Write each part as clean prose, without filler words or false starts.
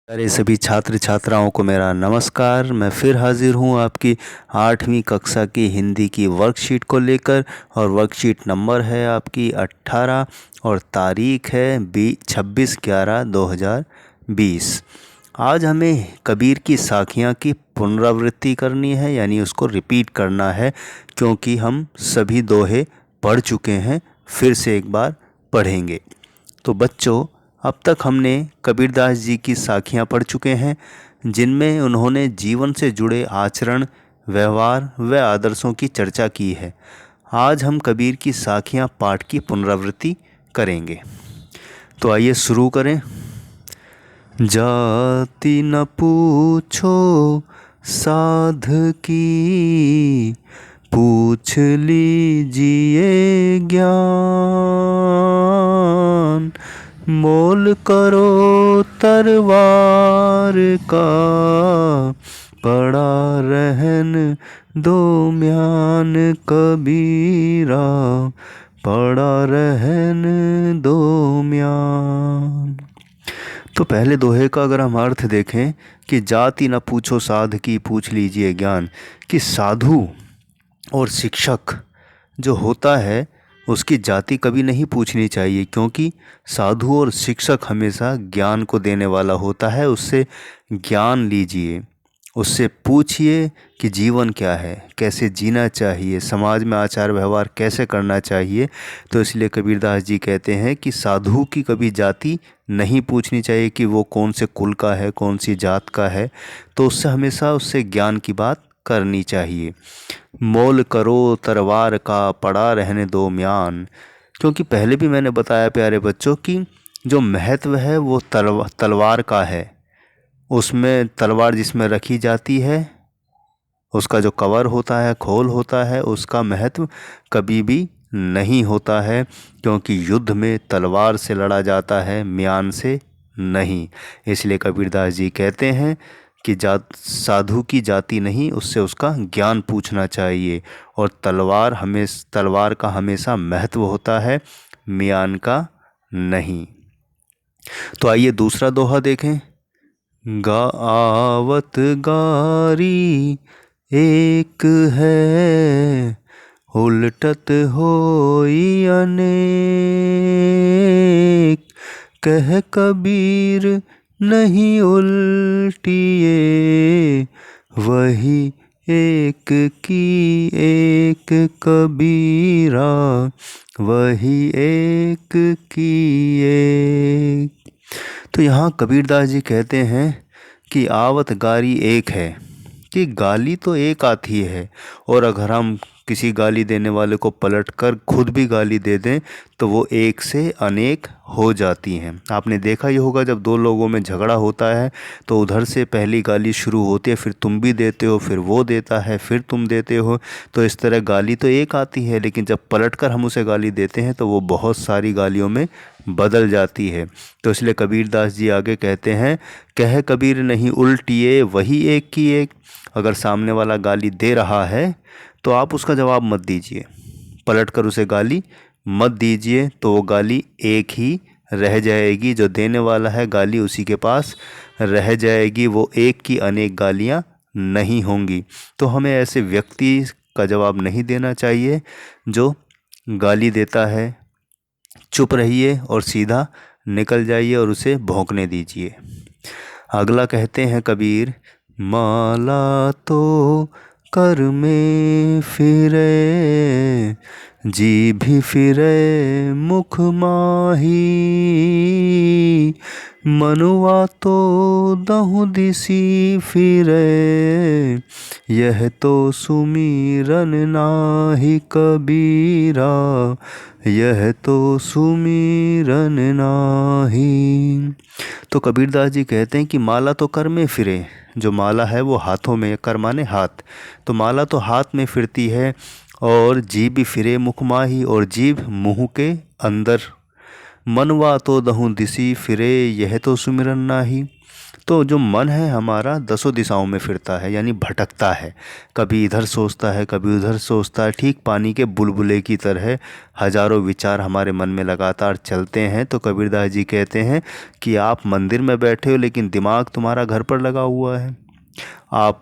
अरे सभी छात्र छात्राओं को मेरा नमस्कार। मैं फिर हाजिर हूँ आपकी 8वीं कक्षा की हिंदी की वर्कशीट को लेकर। और वर्कशीट नंबर है आपकी 18 और तारीख है 26/11/2020। आज हमें कबीर की साखियाँ की पुनरावृत्ति करनी है, यानी उसको रिपीट करना है, क्योंकि हम सभी दोहे पढ़ चुके हैं। फिर से एक बार पढ़ेंगे। तो बच्चों, अब तक हमने कबीरदास जी की साखियाँ पढ़ चुके हैं, जिनमें उन्होंने जीवन से जुड़े आचरण, व्यवहार व आदर्शों की चर्चा की है। आज हम कबीर की साखियाँ पाठ की पुनरावृत्ति करेंगे। तो आइए शुरू करें। जाति न पूछो साध की, पूछ लीजिए ज्ञान। मोल करो तलवार का, पड़ा रहन दो म्यान कबीरा, पड़ा रहन दो म्यान। तो पहले दोहे का अगर हम अर्थ देखें कि जाति न पूछो साध की, पूछ लीजिए ज्ञान, कि साधु और शिक्षक जो होता है उसकी जाति कभी नहीं पूछनी चाहिए, क्योंकि साधु और शिक्षक हमेशा ज्ञान को देने वाला होता है। उससे ज्ञान लीजिए, उससे पूछिए कि जीवन क्या है, कैसे जीना चाहिए, समाज में आचार व्यवहार कैसे करना चाहिए। तो इसलिए कबीरदास जी कहते हैं कि साधु की कभी जाति नहीं पूछनी चाहिए कि वो कौन से कुल का है, कौन सी जात का है। तो उससे हमेशा उससे ज्ञान की बात करनी चाहिए। मोल करो तलवार का, पड़ा रहने दो म्यान। क्योंकि पहले भी मैंने बताया प्यारे बच्चों कि जो महत्व है वो तलवार का है। उसमें तलवार जिसमें रखी जाती है, उसका जो कवर होता है, खोल होता है, उसका महत्व कभी भी नहीं होता है, क्योंकि युद्ध में तलवार से लड़ा जाता है, म्यान से नहीं। इसलिए कबीरदास जी कहते हैं कि साधु की जाति नहीं, उससे उसका ज्ञान पूछना चाहिए। और तलवार का हमेशा महत्व होता है, म्यान का नहीं। तो आइए दूसरा दोहा देखें। गावत गारी एक है, उलटत होई अनेक। कह कबीर नहीं उल्टिए, वही एक की एक कबीरा, वही एक की एक। तो यहाँ कबीरदास जी कहते हैं कि आवत गारी एक है, कि गाली तो एक आती है, और अगर हम किसी गाली देने वाले को पलटकर खुद भी गाली दे दें तो वो एक से अनेक हो जाती हैं। आपने देखा ही होगा, जब दो लोगों में झगड़ा होता है तो उधर से पहली गाली शुरू होती है, फिर तुम भी देते हो, फिर वो देता है, फिर तुम देते हो। तो इस तरह गाली तो एक आती है, लेकिन जब पलटकर हम उसे गाली देते हैं तो वो बहुत सारी गालियों में बदल जाती है। तो इसलिए कबीरदास जी आगे कहते हैं, कह कबीर नहीं उल्टिए, वही एक की एक। अगर सामने वाला गाली दे रहा है तो आप उसका जवाब मत दीजिए, पलटकर उसे गाली मत दीजिए, तो वो गाली एक ही रह जाएगी। जो देने वाला है गाली, उसी के पास रह जाएगी, वो एक की अनेक गालियां नहीं होंगी। तो हमें ऐसे व्यक्ति का जवाब नहीं देना चाहिए जो गाली देता है। चुप रहिए और सीधा निकल जाइए और उसे भौंकने दीजिए। अगला कहते हैं कबीर, माला तो कर में फिरे, जीभ फिरे मुख माही। मनुआ तो दहु दिसी फिरे, यह तो सुमिरन नाही कबीरा, यह तो सुमिरन नाही। तो कबीरदास जी कहते हैं कि माला तो कर में फिरे, जो माला है वो हाथों में, कर माने हाथ, तो माला तो हाथ में फिरती है। और जीभ फिरे मुख माही, और जीभ मुंह के अंदर। मनवा तो दहु दिसी फिरे, यह तो सुमिरन नाही। तो जो मन है हमारा दसों दिशाओं में फिरता है, यानी भटकता है, कभी इधर सोचता है कभी उधर सोचता है। ठीक पानी के बुलबुले की तरह हजारों विचार हमारे मन में लगातार चलते हैं। तो कबीरदास जी कहते हैं कि आप मंदिर में बैठे हो लेकिन दिमाग तुम्हारा घर पर लगा हुआ है। आप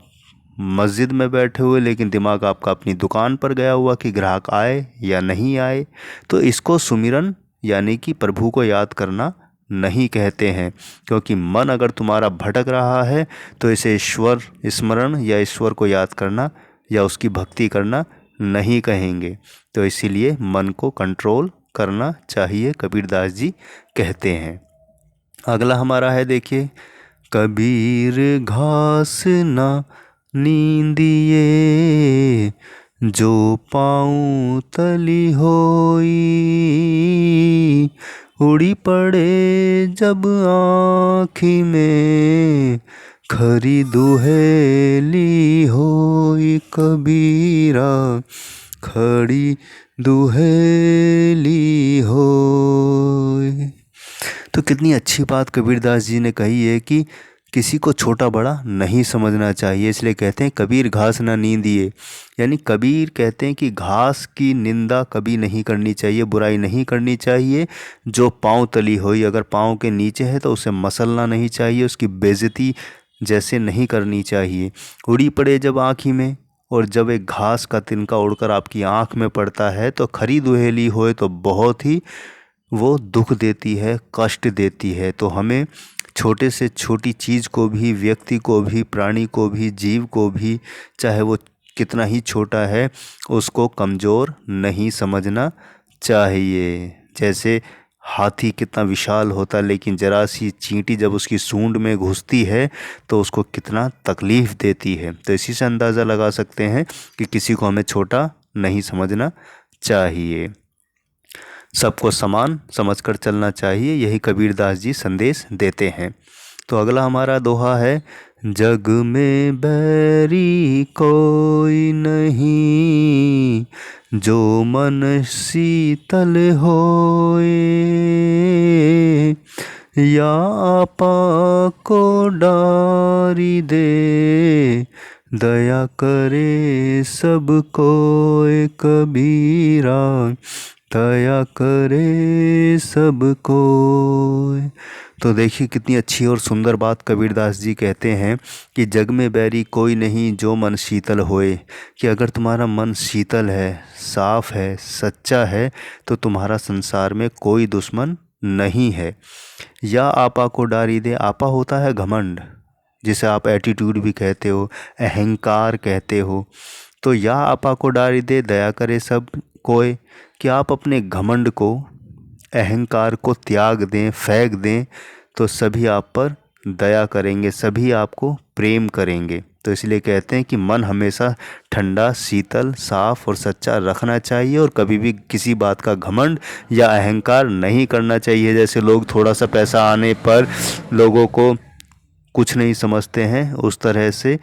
मस्जिद में बैठे हुए लेकिन दिमाग आपका अपनी दुकान पर गया हुआ कि ग्राहक आए या नहीं आए। तो इसको सुमिरन यानी कि प्रभु को याद करना नहीं कहते हैं, क्योंकि मन अगर तुम्हारा भटक रहा है तो इसे ईश्वर स्मरण या ईश्वर को याद करना या उसकी भक्ति करना नहीं कहेंगे। तो इसीलिए मन को कंट्रोल करना चाहिए, कबीरदास जी कहते हैं। अगला हमारा है, देखिए, कबीर घास ना नींदिए जो पाँव तली होई, उड़ी पड़े जब आँखी में खरी दुहेली होई। कबीरा खड़ी दुहेली होई। तो कितनी अच्छी बात कबीरदास जी ने कही है कि किसी को छोटा बड़ा नहीं समझना चाहिए। इसलिए कहते हैं कबीर घास ना नींदिए, यानी कबीर कहते हैं कि घास की निंदा कभी नहीं करनी चाहिए, बुराई नहीं करनी चाहिए जो पाँव तली हुई। अगर पाँव के नीचे है तो उसे मसलना नहीं चाहिए, उसकी बेइज्जती जैसे नहीं करनी चाहिए। उड़ी पड़े जब आँखी में, और जब एक घास का तिनका उड़कर आपकी आँख में पड़ता है तो खरी दुहेली होए तो बहुत ही वो दुख देती है, कष्ट देती है। तो हमें छोटे से छोटी चीज़ को भी, व्यक्ति को भी, प्राणी को भी, जीव को भी, चाहे वो कितना ही छोटा है, उसको कमज़ोर नहीं समझना चाहिए। जैसे हाथी कितना विशाल होता है लेकिन जरा सी चींटी जब उसकी सूंड में घुसती है तो उसको कितना तकलीफ़ देती है। तो इसी से अंदाज़ा लगा सकते हैं कि किसी को हमें छोटा नहीं समझना चाहिए, सबको समान समझकर चलना चाहिए। यही कबीरदास जी संदेश देते हैं। तो अगला हमारा दोहा है, जग में बैरी कोई नहीं जो मन शीतल होए, या आपा को डारी दे दया करे सब कोय। कबीरा दया करे सब कोय। तो देखिए कितनी अच्छी और सुंदर बात कबीरदास जी कहते हैं कि जग में बैरी कोई नहीं जो मन शीतल होए, कि अगर तुम्हारा मन शीतल है, साफ है, सच्चा है तो तुम्हारा संसार में कोई दुश्मन नहीं है। या आपा को डारी दे, आपा होता है घमंड, जिसे आप एटीट्यूड भी कहते हो, अहंकार कहते हो। तो या आपा को डारी दे दया करे सब कोय, कि आप अपने घमंड को, अहंकार को त्याग दें, फेंक दें, तो सभी आप पर दया करेंगे, सभी आपको प्रेम करेंगे। तो इसलिए कहते हैं कि मन हमेशा ठंडा, शीतल, साफ और सच्चा रखना चाहिए और कभी भी किसी बात का घमंड या अहंकार नहीं करना चाहिए। जैसे लोग थोड़ा सा पैसा आने पर लोगों को कुछ नहीं समझते हैं, उस तरह से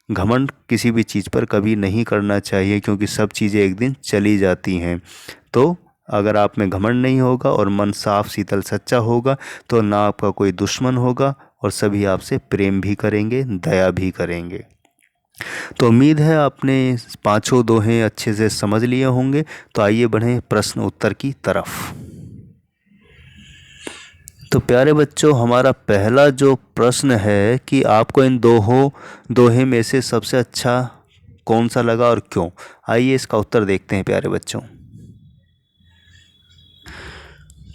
घमंड किसी भी चीज़ पर कभी नहीं करना चाहिए, क्योंकि सब चीज़ें एक दिन चली जाती हैं। तो अगर आप में घमंड नहीं होगा और मन साफ, शीतल, सच्चा होगा तो ना आपका कोई दुश्मन होगा और सभी आपसे प्रेम भी करेंगे, दया भी करेंगे। तो उम्मीद है आपने पांचों दोहे अच्छे से समझ लिए होंगे। तो आइए बढ़ें प्रश्न उत्तर की तरफ। तो प्यारे बच्चों, हमारा पहला जो प्रश्न है कि आपको इन दोहे में से सबसे अच्छा कौन सा लगा और क्यों। आइए इसका उत्तर देखते हैं प्यारे बच्चों।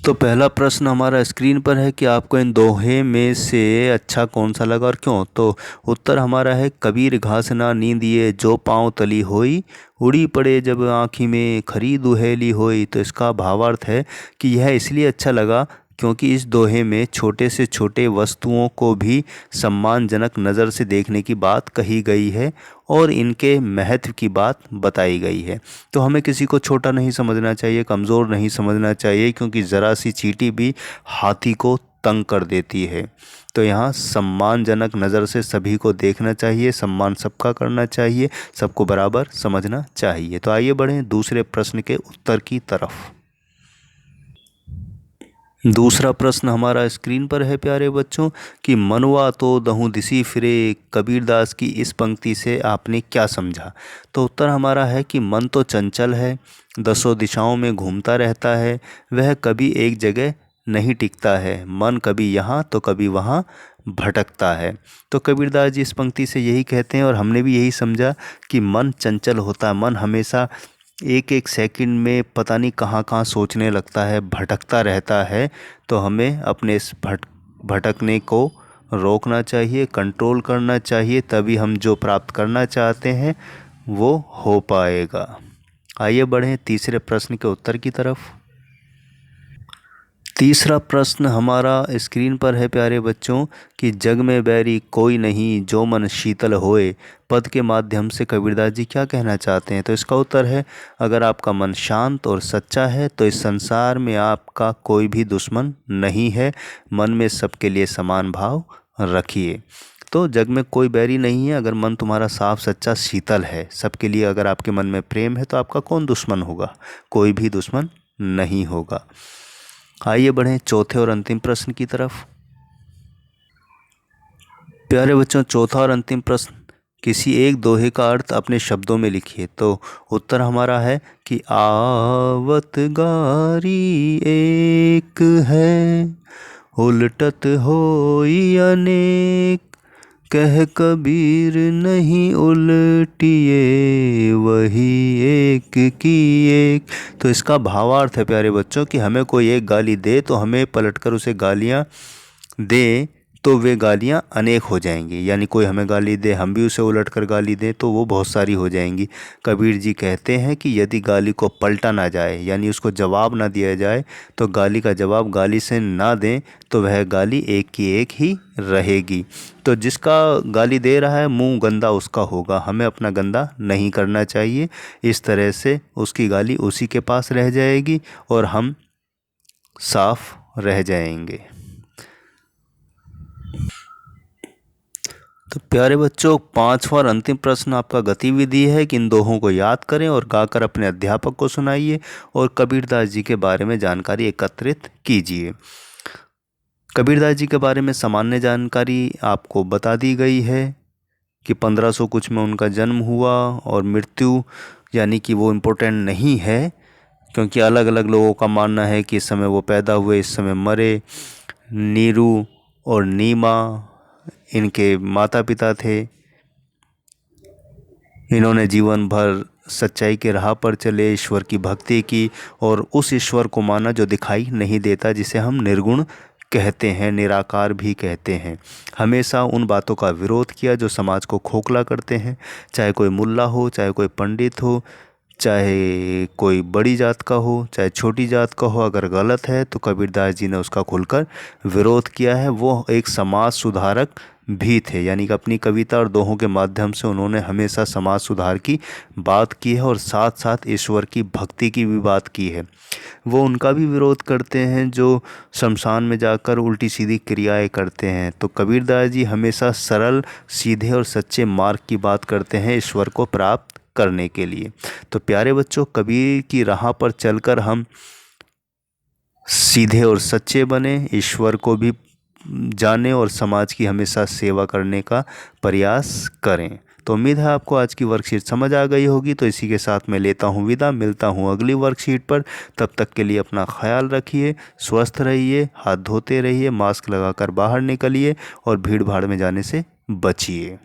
तो पहला प्रश्न हमारा स्क्रीन पर है कि आपको इन दोहे में से अच्छा कौन सा लगा और क्यों। तो उत्तर हमारा है, कबीर घास ना नींदिए जो पाँव तली होई, उड़ी पड़े जब आँखी में खरी दुहेली होई। तो इसका भावार्थ है कि यह इसलिए अच्छा लगा क्योंकि इस दोहे में छोटे से छोटे वस्तुओं को भी सम्मानजनक नज़र से देखने की बात कही गई है और इनके महत्व की बात बताई गई है। तो हमें किसी को छोटा नहीं समझना चाहिए, कमज़ोर नहीं समझना चाहिए, क्योंकि ज़रा सी चींटी भी हाथी को तंग कर देती है। तो यहाँ सम्मानजनक नज़र से सभी को देखना चाहिए, सम्मान सबका करना चाहिए, सबको बराबर समझना चाहिए। तो आइए बढ़ें दूसरे प्रश्न के उत्तर की तरफ। दूसरा प्रश्न हमारा स्क्रीन पर है प्यारे बच्चों कि मनवा तो दहु दिसी फिरे, कबीरदास की इस पंक्ति से आपने क्या समझा। तो उत्तर हमारा है कि मन तो चंचल है, दसों दिशाओं में घूमता रहता है, वह कभी एक जगह नहीं टिकता है। मन कभी यहाँ तो कभी वहाँ भटकता है। तो कबीरदास जी इस पंक्ति से यही कहते हैं और हमने भी यही समझा कि मन चंचल होता है। मन हमेशा एक एक सेकंड में पता नहीं कहाँ कहाँ सोचने लगता है, भटकता रहता है। तो हमें अपने इस भटकने को रोकना चाहिए, कंट्रोल करना चाहिए, तभी हम जो प्राप्त करना चाहते हैं वो हो पाएगा। आइए बढ़ें तीसरे प्रश्न के उत्तर की तरफ। तीसरा प्रश्न हमारा स्क्रीन पर है प्यारे बच्चों कि जग में बैरी कोई नहीं, जो मन शीतल होए, पद के माध्यम से कबीरदास जी क्या कहना चाहते हैं। तो इसका उत्तर है, अगर आपका मन शांत और सच्चा है तो इस संसार में आपका कोई भी दुश्मन नहीं है। मन में सबके लिए समान भाव रखिए। तो जग में कोई बैरी नहीं है अगर मन तुम्हारा साफ सच्चा शीतल है। सबके लिए अगर आपके मन में प्रेम है तो आपका कौन दुश्मन होगा, कोई भी दुश्मन नहीं होगा। आइए बढ़ें चौथे और अंतिम प्रश्न की तरफ। प्यारे बच्चों, चौथा और अंतिम प्रश्न, किसी एक दोहे का अर्थ अपने शब्दों में लिखिए। तो उत्तर हमारा है कि आवत गारी एक है, उलटत होई अनेक, कह कबीर नहीं उलटिए, वही एक की एक। तो इसका भावार्थ है प्यारे बच्चों कि हमें कोई एक गाली दे तो हमें पलटकर उसे गालियाँ दें तो वे गालियाँ अनेक हो जाएंगी। यानी कोई हमें गाली दे, हम भी उसे उलट कर गाली दें तो वो बहुत सारी हो जाएंगी। कबीर जी कहते हैं कि यदि गाली को पलटा ना जाए, यानी उसको जवाब ना दिया जाए, तो गाली का जवाब गाली से ना दें तो वह गाली एक की एक ही रहेगी। तो जिसका गाली दे रहा है मुंह गंदा उसका होगा, हमें अपना गंदा नहीं करना चाहिए। इस तरह से उसकी गाली उसी के पास रह जाएगी और हम साफ रह जाएंगे। तो प्यारे बच्चों, पांचवा और अंतिम प्रश्न आपका गतिविधि है कि इन दोहों को याद करें और गाकर अपने अध्यापक को सुनाइए और कबीरदास जी के बारे में जानकारी एकत्रित कीजिए। कबीरदास जी के बारे में सामान्य जानकारी आपको बता दी गई है कि 1500 कुछ में उनका जन्म हुआ और मृत्यु यानी कि वो इम्पोर्टेंट नहीं है, क्योंकि अलग अलग लोगों का मानना है कि इस समय वो पैदा हुए, इस समय मरे। नीरू और नीमा इनके माता पिता थे। इन्होंने जीवन भर सच्चाई के राह पर चले, ईश्वर की भक्ति की और उस ईश्वर को माना जो दिखाई नहीं देता, जिसे हम निर्गुण कहते हैं, निराकार भी कहते हैं। हमेशा उन बातों का विरोध किया जो समाज को खोखला करते हैं, चाहे कोई मुल्ला हो, चाहे कोई पंडित हो, चाहे कोई बड़ी जात का हो, चाहे छोटी जात का हो। अगर गलत है तो कबीरदास जी ने उसका खुलकर विरोध किया है। वो एक समाज सुधारक भी थे, यानी कि अपनी कविता और दोहों के माध्यम से उन्होंने हमेशा समाज सुधार की बात की है और साथ साथ ईश्वर की भक्ति की भी बात की है। वो उनका भी विरोध करते हैं जो शमशान में जाकर उल्टी सीधी क्रियाएं करते हैं। तो कबीरदास जी हमेशा सरल, सीधे और सच्चे मार्ग की बात करते हैं ईश्वर को प्राप्त करने के लिए। तो प्यारे बच्चों, कबीर की राह पर चलकर हम सीधे और सच्चे बने, ईश्वर को भी जाने और समाज की हमेशा सेवा करने का प्रयास करें। तो उम्मीद है आपको आज की वर्कशीट समझ आ गई होगी। तो इसी के साथ मैं लेता हूँ विदा, मिलता हूँ अगली वर्कशीट पर। तब तक के लिए अपना ख्याल रखिए, स्वस्थ रहिए, हाथ धोते रहिए, मास्क लगाकर बाहर निकलिए और भीड़ भाड़ में जाने से बचिए।